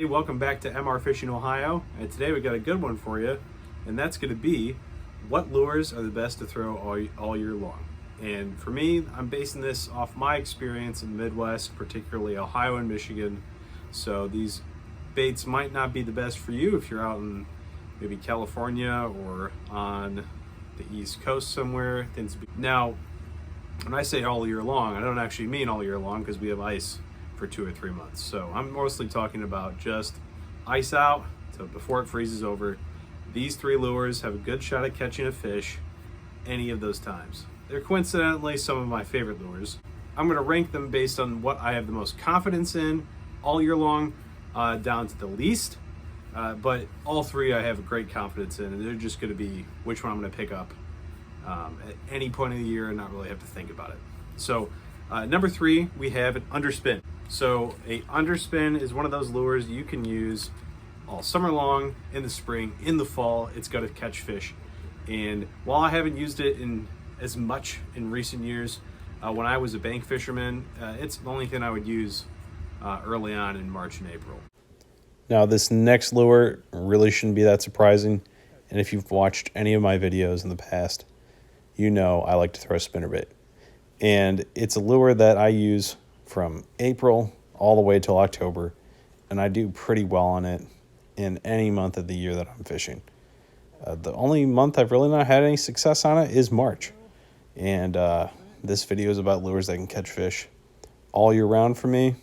Hey, welcome back to MR Fishing Ohio, and today we got a good one for you, and that's going to be what lures are the best to throw all year long. And for me, I'm basing this off my experience in the Midwest, particularly Ohio and Michigan. So these baits might not be the best for you if you're out in maybe California or on the East Coast somewhere. Now, when I say all year long, I don't actually mean all year long because we have ice for 2 or 3 months. So I'm mostly talking about just ice out to before it freezes over. These 3 lures have a good shot at catching a fish any of those times. They're coincidentally some of my favorite lures. I'm going to rank them based on what I have the most confidence in all year long, down to the least. But all 3 I have a great confidence in, and they're just going to be which one I'm going to pick up at any point of the year and not really have to think about it. So number 3, we have an Underspin. So a Underspin is one of those lures you can use all summer long, in the spring, in the fall. It's going to catch fish. And while I haven't used it in as much in recent years, when I was a bank fisherman, it's the only thing I would use early on in March and April. Now, this next lure really shouldn't be that surprising. And if you've watched any of my videos in the past, you know I like to throw spinnerbait. And it's a lure that I use from April all the way till October, and I do pretty well on it in any month of the year that I'm fishing. The only month I've really not had any success on it is March. And this video is about lures that can catch fish all year round for me.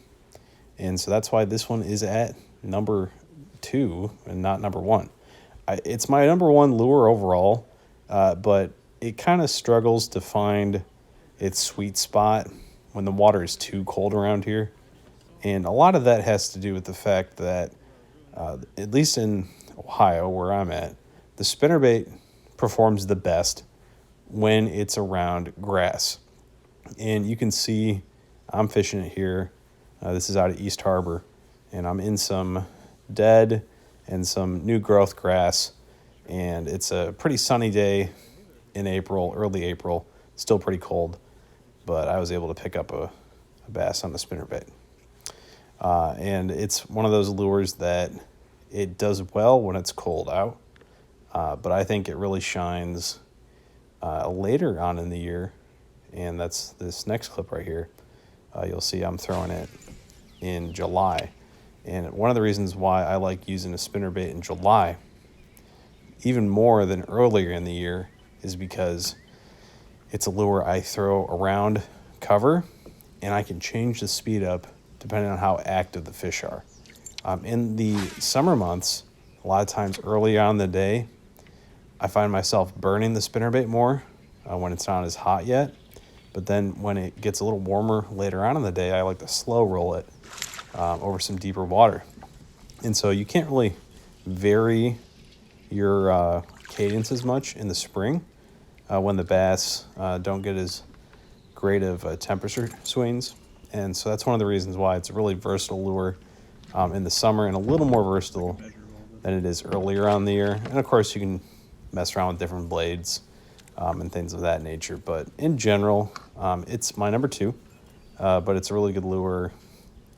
And so that's why this one is at number 2 and not number 1. It's my number 1 lure overall, but it kind of struggles to find its sweet spot when the water is too cold around here. And a lot of that has to do with the fact that, at least in Ohio, where I'm at, the spinnerbait performs the best when it's around grass. And you can see I'm fishing it here. This is out of East Harbor, and I'm in some dead and some new growth grass. And it's a pretty sunny day in April, early April, still pretty cold. But I was able to pick up a bass on the spinnerbait. And it's one of those lures that it does well when it's cold out, but I think it really shines later on in the year, and that's this next clip right here. You'll see I'm throwing it in July, and one of the reasons why I like using a spinnerbait in July even more than earlier in the year is because it's a lure I throw around cover, and I can change the speed up depending on how active the fish are. In the summer months, a lot of times early on in the day, I find myself burning the spinnerbait more when it's not as hot yet. But then when it gets a little warmer later on in the day, I like to slow roll it over some deeper water. And so you can't really vary your cadence as much in the spring when the bass don't get as great of temperature swings. And so that's one of the reasons why it's a really versatile lure in the summer, and a little more versatile than it is earlier on in the year. And of course you can mess around with different blades and things of that nature. But in general, it's my number 2, but it's a really good lure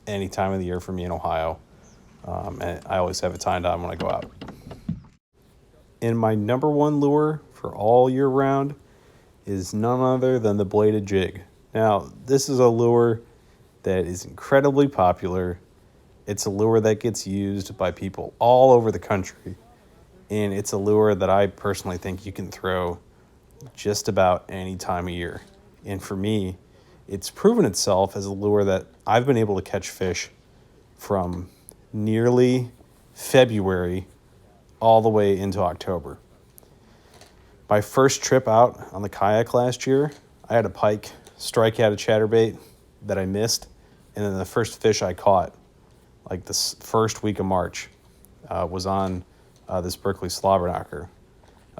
any time of the year for me in Ohio. And I always have it timed on when I go out. And my number 1 lure for all year round is none other than the bladed jig. Now, this is a lure that is incredibly popular. It's a lure that gets used by people all over the country. And it's a lure that I personally think you can throw just about any time of year. And for me, it's proven itself as a lure that I've been able to catch fish from nearly February all the way into October. My first trip out on the kayak last year, I had a pike strike at a chatterbait that I missed, and then the first fish I caught, like this first week of March, was on this Berkeley slobberknocker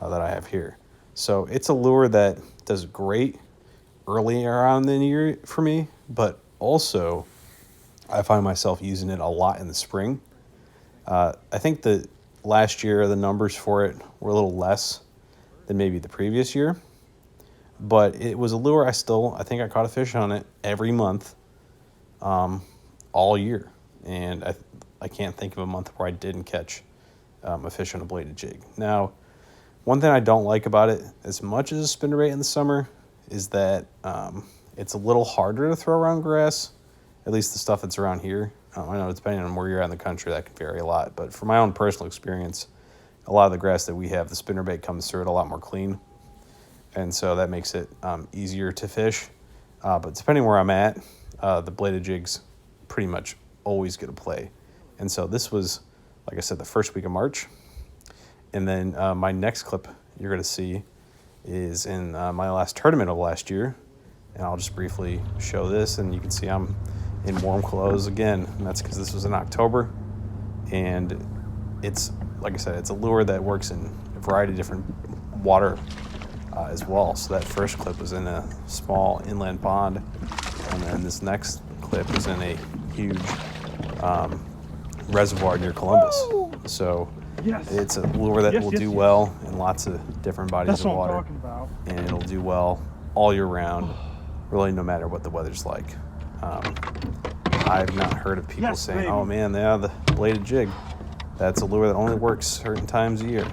that I have here. So it's a lure that does great earlier on in the year for me, but also I find myself using it a lot in the spring. I think that last year the numbers for it were a little less than maybe the previous year, but it was a lure I think I caught a fish on it every month all year. And I can't think of a month where I didn't catch a fish on a bladed jig. Now, one thing I don't like about it as much as a spinnerbait in the summer is that it's a little harder to throw around grass, at least the stuff that's around here. I know depending on where you're at in the country, that can vary a lot. But from my own personal experience, a lot of the grass that we have, the spinnerbait comes through it a lot more clean. And so that makes it easier to fish. But depending where I'm at, the bladed jigs pretty much always get a play. And so this was, like I said, the first week of March. And then my next clip you're going to see is in my last tournament of last year. And I'll just briefly show this, and you can see I'm in warm clothes again. And that's because this was in October. And it's, like I said, it's a lure that works in a variety of different water as well. So that first clip was in a small inland pond. And then this next clip is in a huge reservoir near Columbus. So it's a lure that will do well in lots of different bodies of water. And it'll do well all year round, really no matter what the weather's like. I've not heard of people saying, oh man, yeah, the bladed jig, that's a lure that only works certain times a year.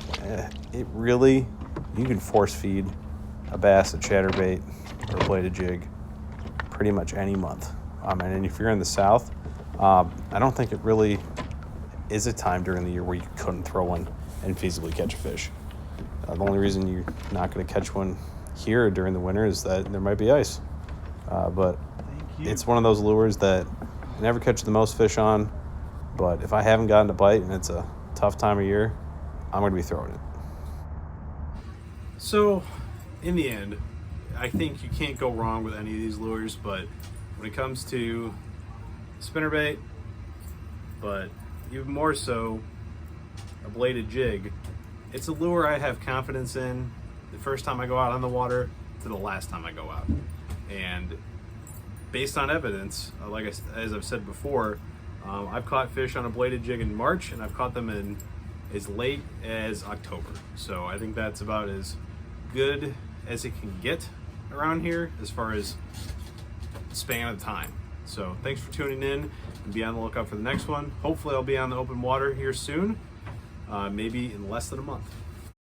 It really, you can force feed a bass, a chatterbait, or a bladed jig pretty much any month. And if you're in the South, I don't think it really is a time during the year where you couldn't throw one and feasibly catch a fish. The only reason you're not going to catch one here during the winter is that there might be ice. But it's one of those lures that I never catch the most fish on, but if I haven't gotten a bite and it's a tough time of year, I'm going to be throwing it. So, in the end, I think you can't go wrong with any of these lures, but when it comes to spinnerbait, but even more so a bladed jig, it's a lure I have confidence in the first time I go out on the water to the last time I go out. And based on evidence, as I've said before, I've caught fish on a bladed jig in March, and I've caught them in as late as October. So I think that's about as good as it can get around here as far as span of time. So thanks for tuning in, and be on the lookout for the next one. Hopefully I'll be on the open water here soon, maybe in less than a month.